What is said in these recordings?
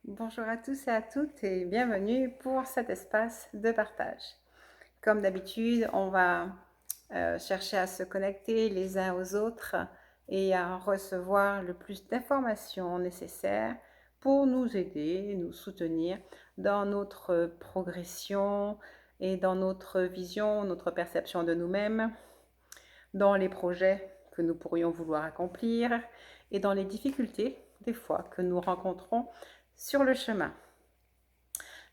Bonjour à tous et à toutes et bienvenue pour cet espace de partage. Comme d'habitude, on va chercher à se connecter les uns aux autres et à recevoir le plus d'informations nécessaires pour nous aider, nous soutenir dans notre progression et dans notre vision, notre perception de nous-mêmes, dans les projets que nous pourrions vouloir accomplir et dans les difficultés, des fois, que nous rencontrons sur le chemin.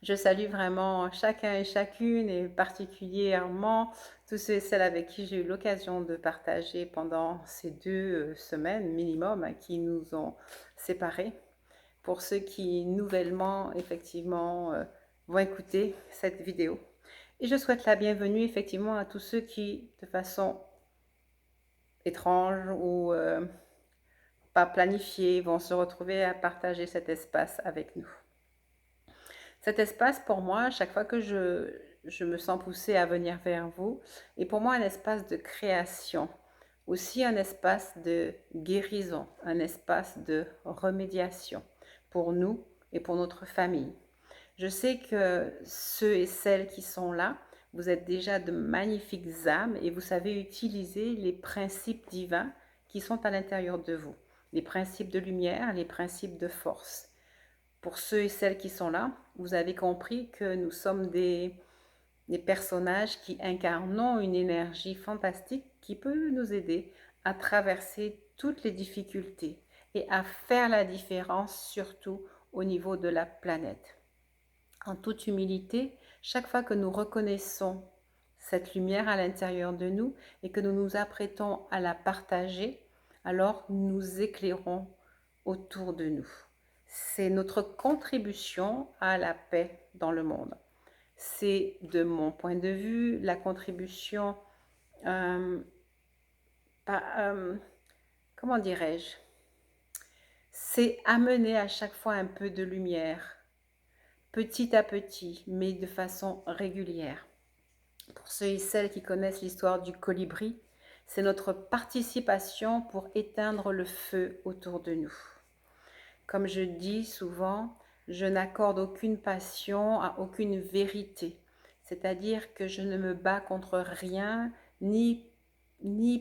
Je salue vraiment chacun et chacune et particulièrement tous ceux et celles avec qui j'ai eu l'occasion de partager pendant ces 2 semaines minimum qui nous ont séparés. Pour ceux qui nouvellement, effectivement, vont écouter cette vidéo. Et je souhaite la bienvenue, effectivement, à tous ceux qui, de façon étrange ou pas planifiée, vont se retrouver à partager cet espace avec nous. Cet espace, pour moi, chaque fois que je me sens poussée à venir vers vous, est pour moi un espace de création, aussi un espace de guérison, un espace de remédiation pour nous et pour notre famille. Je sais que ceux et celles qui sont là, vous êtes déjà de magnifiques âmes et vous savez utiliser les principes divins qui sont à l'intérieur de vous, les principes de lumière, les principes de force. Pour ceux et celles qui sont là, vous avez compris que nous sommes des personnages qui incarnons une énergie fantastique qui peut nous aider à traverser toutes les difficultés et à faire la différence, surtout au niveau de la planète. En toute humilité, chaque fois que nous reconnaissons cette lumière à l'intérieur de nous et que nous nous apprêtons à la partager, alors nous éclairons autour de nous. C'est notre contribution à la paix dans le monde. C'est, de mon point de vue, la contribution, comment dirais-je, c'est amener à chaque fois un peu de lumière, petit à petit, mais de façon régulière. Pour ceux et celles qui connaissent l'histoire du colibri, c'est notre participation pour éteindre le feu autour de nous. Comme je dis souvent, je n'accorde aucune passion à aucune vérité. C'est-à-dire que je ne me bats contre rien, ni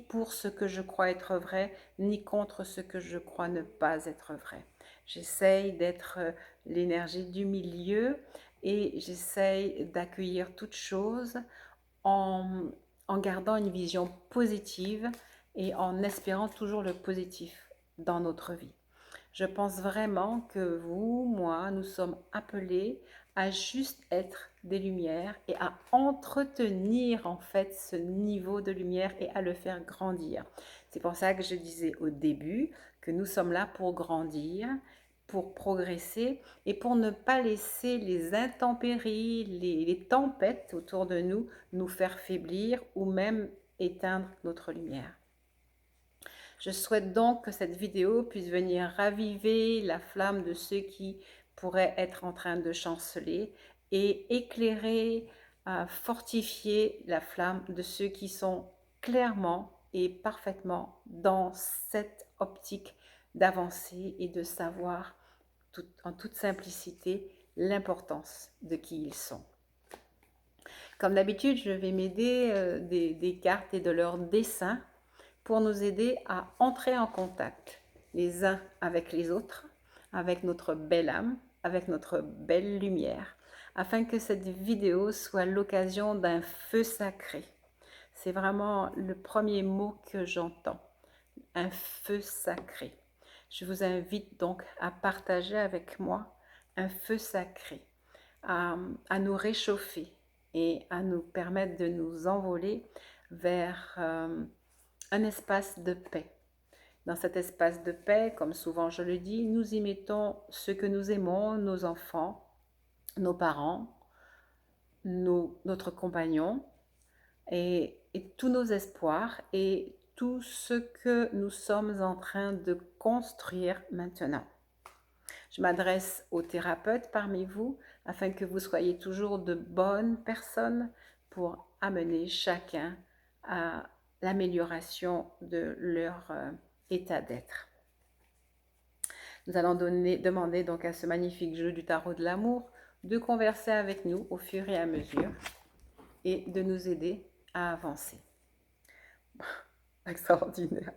pour ce que je crois être vrai, ni contre ce que je crois ne pas être vrai. J'essaye d'être l'énergie du milieu et j'essaye d'accueillir toute chose en gardant une vision positive et en espérant toujours le positif dans notre vie. Je pense vraiment que vous, moi, nous sommes appelés à juste être des lumières et à entretenir en fait ce niveau de lumière et à le faire grandir. C'est pour ça que je disais au début que nous sommes là pour grandir, pour progresser et pour ne pas laisser les intempéries, les tempêtes autour de nous faire faiblir ou même éteindre notre lumière. Je souhaite donc que cette vidéo puisse venir raviver la flamme de ceux qui pourraient être en train de chanceler et éclairer, fortifier la flamme de ceux qui sont clairement et parfaitement dans cette optique d'avancer et de savoir en toute simplicité l'importance de qui ils sont. Comme d'habitude, je vais m'aider des cartes et de leurs dessins pour nous aider à entrer en contact les uns avec les autres, avec notre belle âme, avec notre belle lumière, afin que cette vidéo soit l'occasion d'un feu sacré. C'est vraiment le premier mot que j'entends, un feu sacré. Je vous invite donc à partager avec moi un feu sacré, à nous réchauffer et à nous permettre de nous envoler vers un espace de paix. Dans cet espace de paix, comme souvent je le dis, nous y mettons ce que nous aimons, nos enfants, nos parents, notre compagnon et tous nos espoirs et tout ce que nous sommes en train de construire maintenant. Je m'adresse aux thérapeutes parmi vous afin que vous soyez toujours de bonnes personnes pour amener chacun à l'amélioration de leur état d'être. Nous allons demander donc à ce magnifique jeu du tarot de l'amour de converser avec nous au fur et à mesure et de nous aider à avancer. Extraordinaire.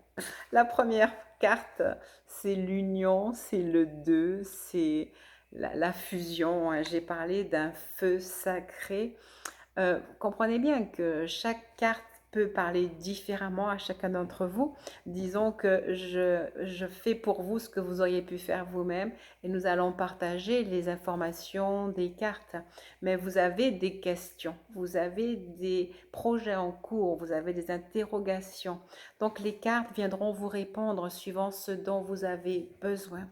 La première carte, c'est l'union, c'est le 2, c'est la fusion. J'ai parlé d'un feu sacré. Comprenez bien que chaque carte peut parler différemment à chacun d'entre vous. Disons que je fais pour vous ce que vous auriez pu faire vous-même et nous allons partager les informations des cartes. Mais vous avez des questions, vous avez des projets en cours, vous avez des interrogations. Donc les cartes viendront vous répondre suivant ce dont vous avez besoin.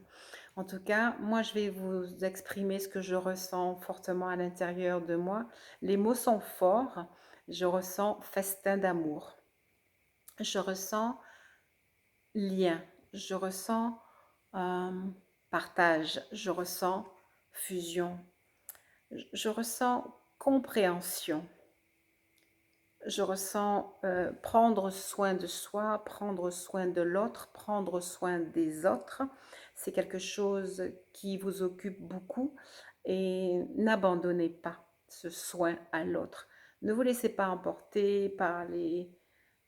En tout cas, moi, je vais vous exprimer ce que je ressens fortement à l'intérieur de moi. Les mots sont forts. Je ressens festin d'amour. Je ressens lien. Je ressens partage. Je ressens fusion. Je ressens compréhension. Je ressens prendre soin de soi, prendre soin de l'autre, prendre soin des autres. C'est quelque chose qui vous occupe beaucoup et n'abandonnez pas ce soin à l'autre. Ne vous laissez pas emporter par les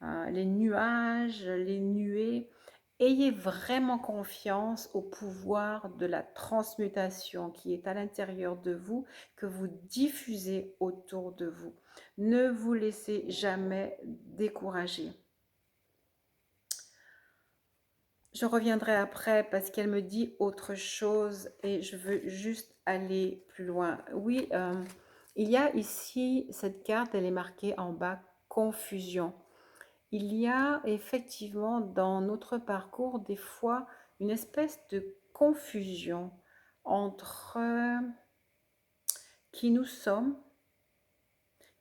nuages, les nuées. Ayez vraiment confiance au pouvoir de la transmutation qui est à l'intérieur de vous, que vous diffusez autour de vous. Ne vous laissez jamais décourager. Je reviendrai après parce qu'elle me dit autre chose et je veux juste aller plus loin. Oui, il y a ici, cette carte, elle est marquée en bas, confusion. Il y a effectivement dans notre parcours des fois une espèce de confusion entre qui nous sommes,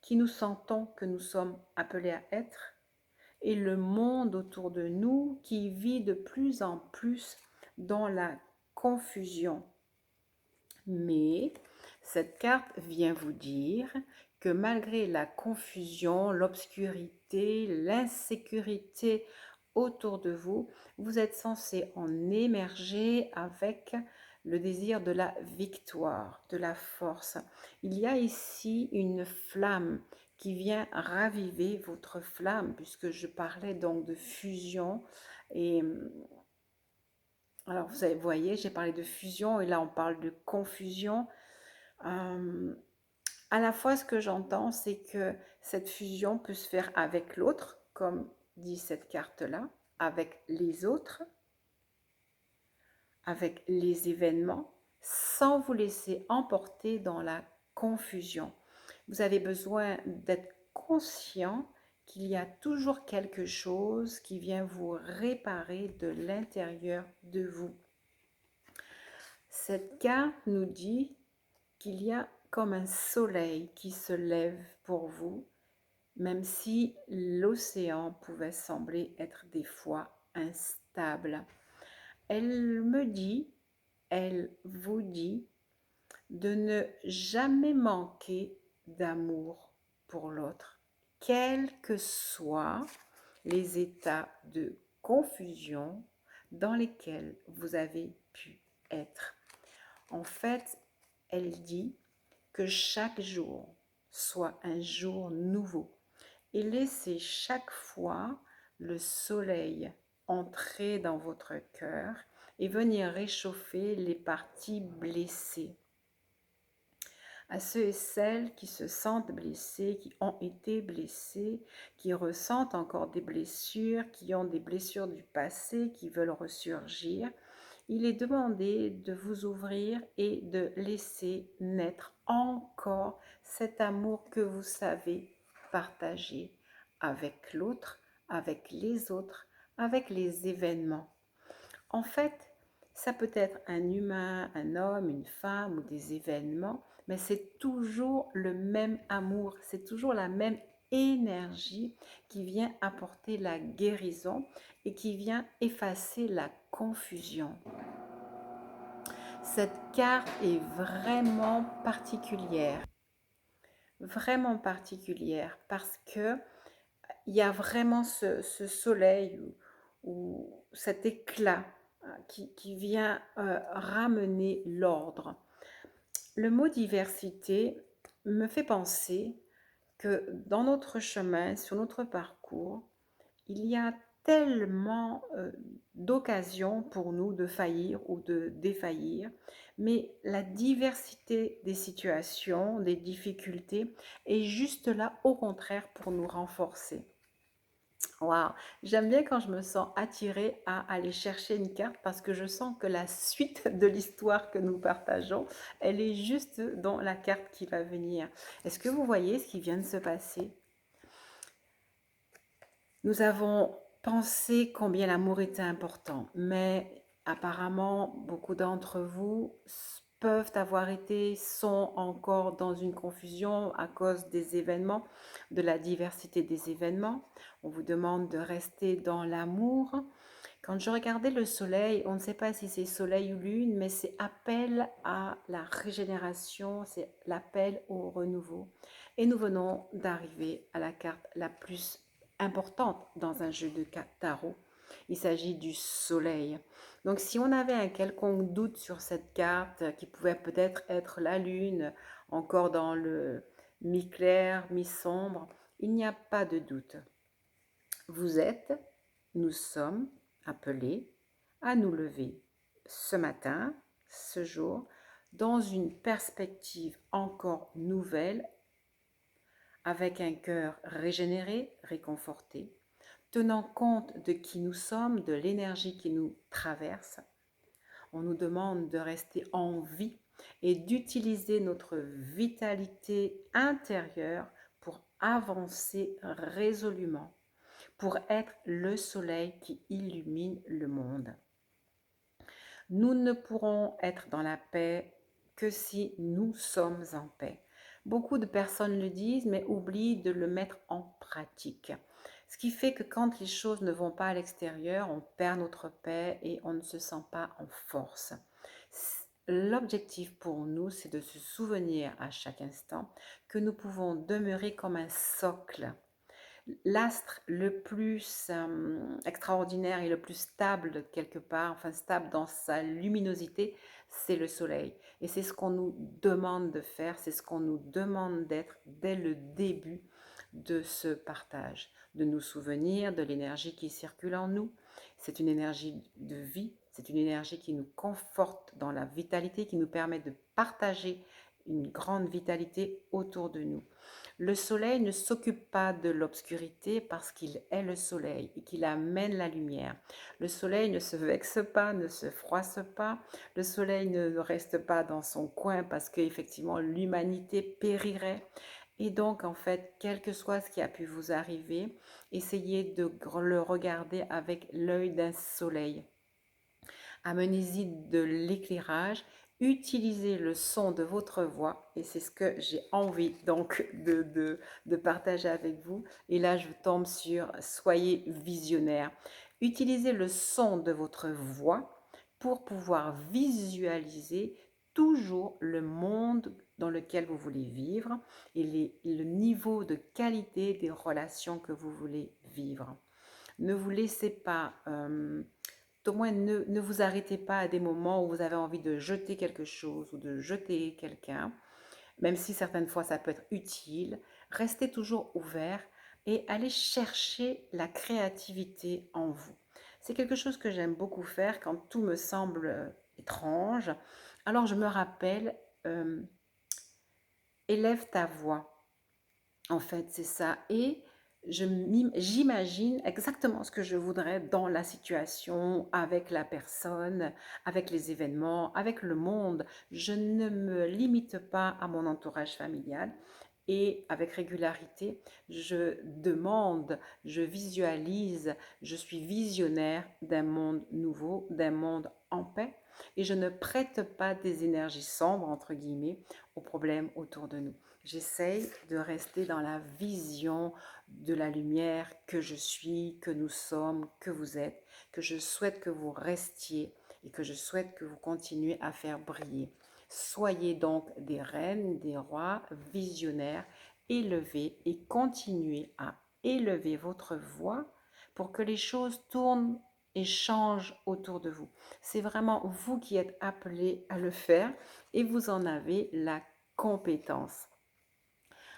qui nous sentons que nous sommes appelés à être, et le monde autour de nous qui vit de plus en plus dans la confusion. Mais cette carte vient vous dire que malgré la confusion, l'obscurité, l'insécurité autour de vous, vous êtes censé en émerger avec le désir de la victoire, de la force. Il y a ici une flamme qui vient raviver votre flamme, puisque je parlais donc de fusion. Et alors, vous voyez, j'ai parlé de fusion et là, on parle de confusion. À la fois, ce que j'entends, c'est que cette fusion peut se faire avec l'autre, comme dit cette carte-là, avec les autres, avec les événements, sans vous laisser emporter dans la confusion. Vous avez besoin d'être conscient qu'il y a toujours quelque chose qui vient vous réparer de l'intérieur de vous. Cette carte nous dit qu'il y a comme un soleil qui se lève pour vous, même si l'océan pouvait sembler être des fois instable. Elle me dit, elle vous dit de ne jamais manquer d'amour pour l'autre, quels que soient les états de confusion dans lesquels vous avez pu être. En fait, elle dit que chaque jour soit un jour nouveau et laissez chaque fois le soleil entrer dans votre cœur et venir réchauffer les parties blessées. À ceux et celles qui se sentent blessés, qui ont été blessés, qui ressentent encore des blessures, qui ont des blessures du passé, qui veulent ressurgir, il est demandé de vous ouvrir et de laisser naître encore cet amour que vous savez partager avec l'autre, avec les autres, avec les événements. En fait, ça peut être un humain, un homme, une femme ou des événements, mais c'est toujours le même amour, c'est toujours la même énergie qui vient apporter la guérison et qui vient effacer la confusion. Cette carte est vraiment particulière parce que il y a vraiment ce soleil ou cet éclat qui vient ramener l'ordre. Le mot diversité me fait penser que dans notre chemin, sur notre parcours, il y a tellement d'occasions pour nous de faillir ou de défaillir, mais la diversité des situations, des difficultés est juste là, au contraire, pour nous renforcer. Waouh! J'aime bien quand je me sens attirée à aller chercher une carte parce que je sens que la suite de l'histoire que nous partageons, elle est juste dans la carte qui va venir. Est-ce que vous voyez ce qui vient de se passer? Nous avons pensé combien l'amour était important, mais apparemment, beaucoup d'entre vous peuvent avoir été, sont encore dans une confusion à cause des événements, de la diversité des événements. On vous demande de rester dans l'amour. Quand je regardais le soleil, on ne sait pas si c'est soleil ou lune, mais c'est appel à la régénération, c'est l'appel au renouveau. Et nous venons d'arriver à la carte la plus importante dans un jeu de tarot. Il s'agit du soleil. Donc si on avait un quelconque doute sur cette carte, qui pouvait peut-être être la lune, encore dans le mi-clair, mi-sombre, il n'y a pas de doute. Vous êtes, nous sommes appelés à nous lever ce matin, ce jour, dans une perspective encore nouvelle, avec un cœur régénéré, réconforté, tenant compte de qui nous sommes, de l'énergie qui nous traverse. On nous demande de rester en vie et d'utiliser notre vitalité intérieure pour avancer résolument, pour être le soleil qui illumine le monde. Nous ne pourrons être dans la paix que si nous sommes en paix. Beaucoup de personnes le disent, mais oublient de le mettre en pratique. Ce qui fait que quand les choses ne vont pas à l'extérieur, on perd notre paix et on ne se sent pas en force. L'objectif pour nous, c'est de se souvenir à chaque instant que nous pouvons demeurer comme un socle. L'astre le plus extraordinaire et le plus stable quelque part, enfin stable dans sa luminosité, c'est le soleil. Et c'est ce qu'on nous demande de faire, c'est ce qu'on nous demande d'être dès le début de ce partage, de nous souvenir de l'énergie qui circule en nous. C'est une énergie de vie, c'est une énergie qui nous conforte dans la vitalité, qui nous permet de partager une grande vitalité autour de nous. Le soleil ne s'occupe pas de l'obscurité parce qu'il est le soleil et qu'il amène la lumière. Le soleil ne se vexe pas, ne se froisse pas. Le soleil ne reste pas dans son coin parce qu'effectivement l'humanité périrait. Et donc, en fait, quel que soit ce qui a pu vous arriver, essayez de le regarder avec l'œil d'un soleil. Amenez-y de l'éclairage, utilisez le son de votre voix et c'est ce que j'ai envie donc de partager avec vous. Et là, je tombe sur soyez visionnaire. Utilisez le son de votre voix pour pouvoir visualiser toujours le monde dans lequel vous voulez vivre et le niveau de qualité des relations que vous voulez vivre. Ne vous laissez pas... au moins, ne vous arrêtez pas à des moments où vous avez envie de jeter quelque chose ou de jeter quelqu'un, même si certaines fois ça peut être utile. Restez toujours ouvert et allez chercher la créativité en vous. C'est quelque chose que j'aime beaucoup faire quand tout me semble étrange. Alors je me rappelle, élève ta voix. En fait, c'est ça. Et j'imagine exactement ce que je voudrais dans la situation, avec la personne, avec les événements, avec le monde. Je ne me limite pas à mon entourage familial. Et avec régularité, je demande, je visualise, je suis visionnaire d'un monde nouveau, d'un monde en paix. Et je ne prête pas des énergies sombres, entre guillemets, aux problèmes autour de nous. J'essaye de rester dans la vision de la lumière que je suis, que nous sommes, que vous êtes, que je souhaite que vous restiez et que je souhaite que vous continuez à faire briller. Soyez donc des reines, des rois visionnaires, élevés et continuez à élever votre voix pour que les choses tournent et change autour de vous. C'est vraiment vous qui êtes appelé à le faire et vous en avez la compétence.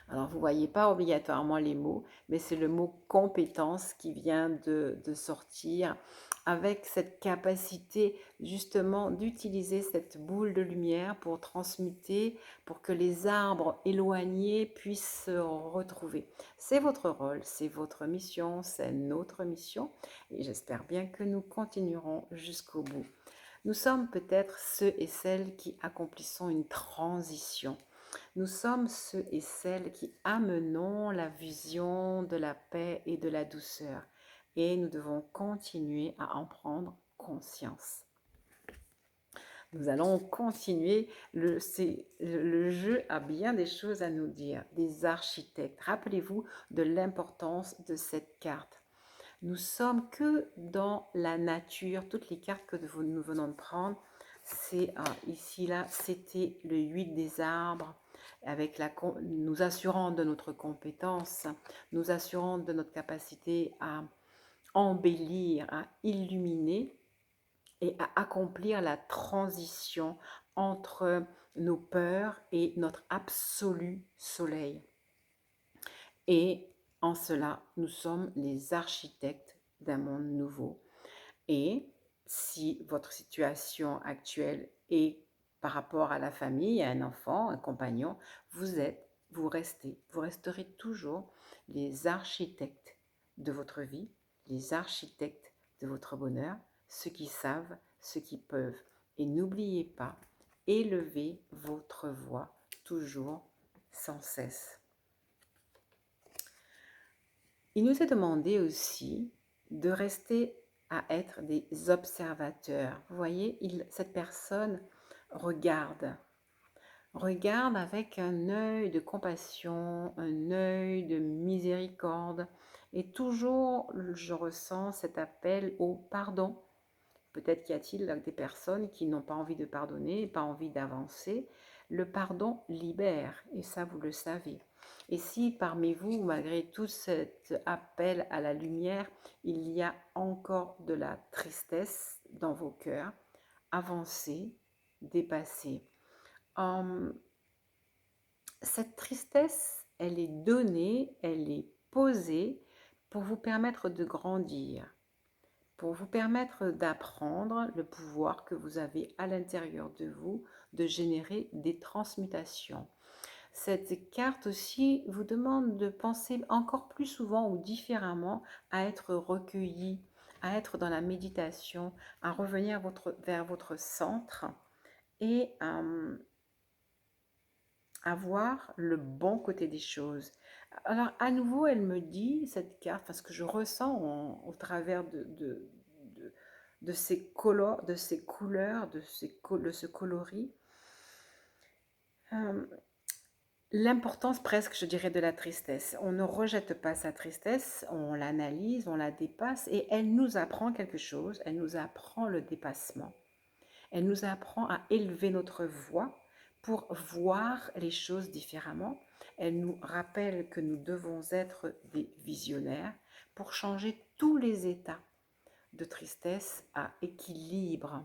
Alors, vous ne voyez pas obligatoirement les mots, mais c'est le mot compétence qui vient de sortir avec cette capacité justement d'utiliser cette boule de lumière pour transmuter, pour que les arbres éloignés puissent se retrouver. C'est votre rôle, c'est votre mission, c'est notre mission et j'espère bien que nous continuerons jusqu'au bout. Nous sommes peut-être ceux et celles qui accomplissons une transition. Nous sommes ceux et celles qui amenons la vision de la paix et de la douceur. Et nous devons continuer à en prendre conscience. Nous allons continuer. Le jeu a bien des choses à nous dire. Des architectes. Rappelez-vous de l'importance de cette carte. Nous sommes que dans la nature. Toutes les cartes que nous venons de prendre, c'est ici, là, c'était le 8 des arbres. Avec nous assurant de notre compétence, nous assurant de notre capacité à embellir, à illuminer et à accomplir la transition entre nos peurs et notre absolu soleil. Et en cela, nous sommes les architectes d'un monde nouveau. Et si votre situation actuelle est par rapport à la famille, à un enfant, un compagnon, vous resterez toujours les architectes de votre vie, les architectes de votre bonheur, ceux qui savent, ceux qui peuvent. Et n'oubliez pas, élevez votre voix toujours, sans cesse. Il nous est demandé aussi de rester à être des observateurs. Vous voyez, cette personne regarde avec un œil de compassion, un œil de miséricorde. Et toujours, je ressens cet appel au pardon. Peut-être qu'y a-t-il des personnes qui n'ont pas envie de pardonner, pas envie d'avancer. Le pardon libère, et ça, vous le savez. Et si parmi vous, malgré tout cet appel à la lumière, il y a encore de la tristesse dans vos cœurs, avancez, dépassez. Cette tristesse, elle est donnée, elle est posée pour vous permettre de grandir, pour vous permettre d'apprendre le pouvoir que vous avez à l'intérieur de vous de générer des transmutations. Cette carte aussi vous demande de penser encore plus souvent ou différemment à être recueilli, à être dans la méditation, à revenir vers votre centre et à voir le bon côté des choses. Alors à nouveau, elle me dit, cette carte, parce que je ressens au travers de ces couleurs, de ce coloris, l'importance presque, je dirais, de la tristesse. On ne rejette pas sa tristesse, on l'analyse, on la dépasse et elle nous apprend quelque chose, elle nous apprend le dépassement. Elle nous apprend à élever notre voix pour voir les choses différemment. Elle nous rappelle que nous devons être des visionnaires pour changer tous les états de tristesse à équilibre.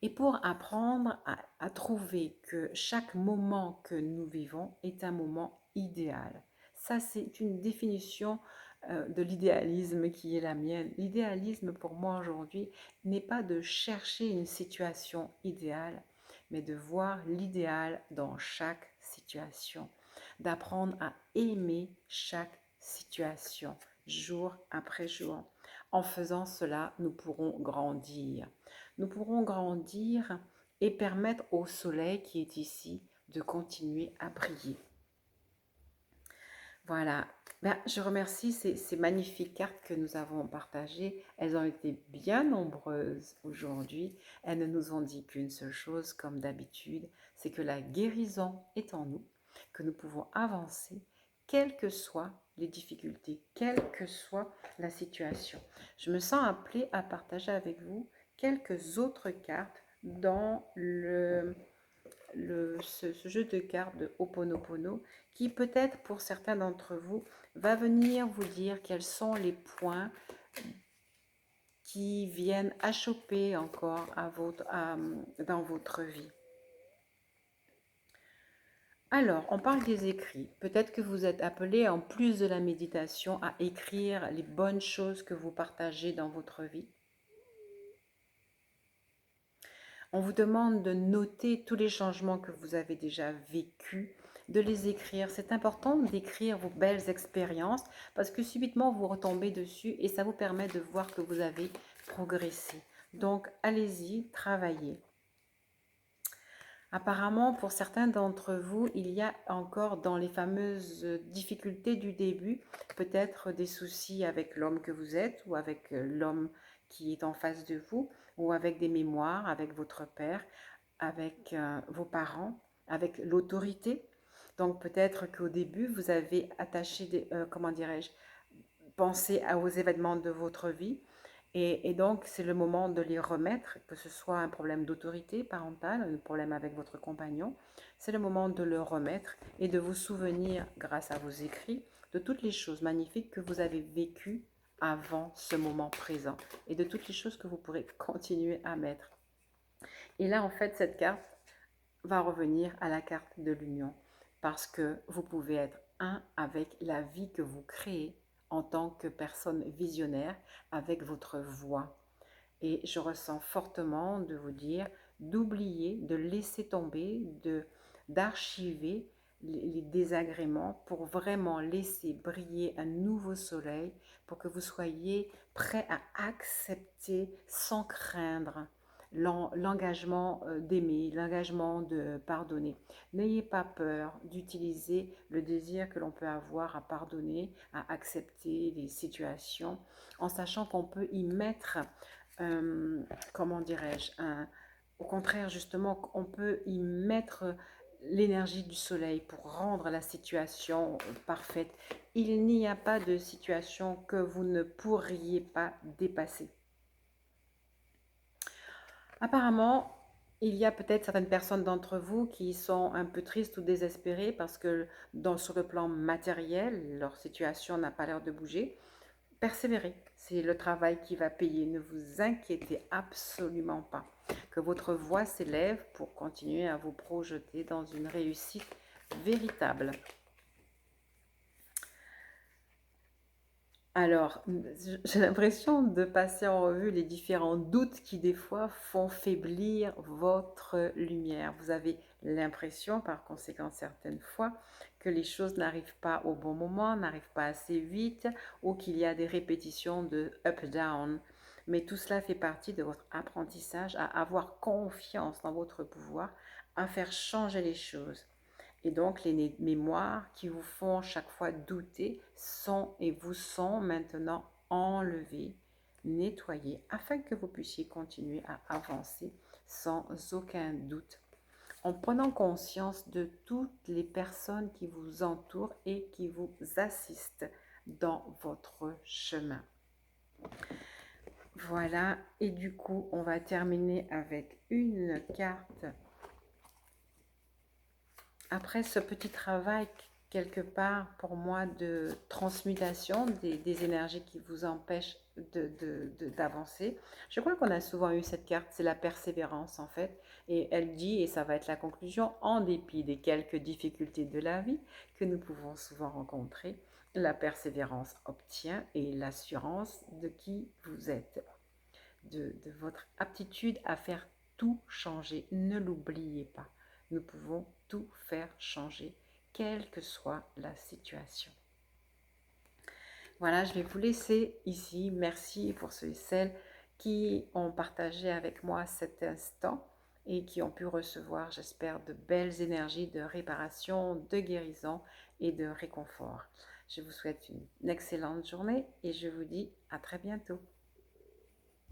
Et pour apprendre à trouver que chaque moment que nous vivons est un moment idéal. Ça, c'est une définition de l'idéalisme qui est la mienne. L'idéalisme pour moi aujourd'hui n'est pas de chercher une situation idéale, mais de voir l'idéal dans chaque situation, d'apprendre à aimer chaque situation, jour après jour. En faisant cela, nous pourrons grandir. Nous pourrons grandir et permettre au soleil qui est ici de continuer à briller. Voilà, je remercie ces magnifiques cartes que nous avons partagées. Elles ont été bien nombreuses aujourd'hui. Elles ne nous ont dit qu'une seule chose, comme d'habitude, c'est que la guérison est en nous, que nous pouvons avancer, quelles que soient les difficultés, quelle que soit la situation. Je me sens appelée à partager avec vous quelques autres cartes dans ce jeu de cartes de Ho'oponopono qui peut-être pour certains d'entre vous va venir vous dire quels sont les points qui viennent achoper encore dans votre vie. Alors, on parle des écrits. Peut-être que vous êtes appelé, en plus de la méditation, à écrire les bonnes choses que vous partagez dans votre vie. On vous demande de noter tous les changements que vous avez déjà vécus, de les écrire. C'est important d'écrire vos belles expériences parce que subitement vous retombez dessus et ça vous permet de voir que vous avez progressé. Donc, allez-y, travaillez. Apparemment, pour certains d'entre vous, il y a encore dans les fameuses difficultés du début, peut-être des soucis avec l'homme que vous êtes ou avec l'homme qui est en face de vous, ou avec des mémoires, avec votre père, avec vos parents, avec l'autorité. Donc peut-être qu'au début, vous avez attaché comment dirais-je, pensé aux événements de votre vie. Et donc, c'est le moment de les remettre, que ce soit un problème d'autorité parentale, un problème avec votre compagnon. C'est le moment de le remettre et de vous souvenir, grâce à vos écrits, de toutes les choses magnifiques que vous avez vécues avant ce moment présent et de toutes les choses que vous pourrez continuer à mettre. Et là, en fait, cette carte va revenir à la carte de l'union parce que vous pouvez être un avec la vie que vous créez en tant que personne visionnaire avec votre voix. Et je ressens fortement de vous dire d'oublier, de laisser tomber, d'archiver les désagréments pour vraiment laisser briller un nouveau soleil, pour que vous soyez prêt à accepter sans craindre l'engagement d'aimer, l'engagement de pardonner. N'ayez pas peur d'utiliser le désir que l'on peut avoir à pardonner, à accepter les situations, en sachant qu'on peut y mettre comment dirais-je, au contraire, justement, on peut y mettre l'énergie du soleil pour rendre la situation parfaite. Il n'y a pas de situation que vous ne pourriez pas dépasser. Apparemment, il y a peut-être certaines personnes d'entre vous qui sont un peu tristes ou désespérées parce que sur le plan matériel, leur situation n'a pas l'air de bouger. Persévérez, c'est le travail qui va payer. Ne vous inquiétez absolument pas. Que votre voix s'élève pour continuer à vous projeter dans une réussite véritable. Alors, j'ai l'impression de passer en revue les différents doutes qui, des fois, font faiblir votre lumière. Vous avez l'impression, par conséquent, certaines fois, que les choses n'arrivent pas au bon moment, n'arrivent pas assez vite, ou qu'il y a des répétitions de up-down. Mais tout cela fait partie de votre apprentissage à avoir confiance dans votre pouvoir, à faire changer les choses. Et donc, les mémoires qui vous font chaque fois douter sont et vous sont maintenant enlevées, nettoyées, afin que vous puissiez continuer à avancer sans aucun doute, en prenant conscience de toutes les personnes qui vous entourent et qui vous assistent dans votre chemin. Voilà, et du coup, on va terminer avec une carte. Après ce petit travail, quelque part, pour moi, de transmutation des énergies qui vous empêchent d'avancer, je crois qu'on a souvent eu cette carte, c'est la persévérance en fait, et elle dit, et ça va être la conclusion, en dépit des quelques difficultés de la vie que nous pouvons souvent rencontrer, la persévérance obtient et l'assurance de qui vous êtes, de votre aptitude à faire tout changer. Ne l'oubliez pas. Nous pouvons tout faire changer, quelle que soit la situation. Voilà, je vais vous laisser ici. Merci pour ceux et celles qui ont partagé avec moi cet instant et qui ont pu recevoir, j'espère, de belles énergies de réparation, de guérison et de réconfort. Je vous souhaite une excellente journée et je vous dis à très bientôt.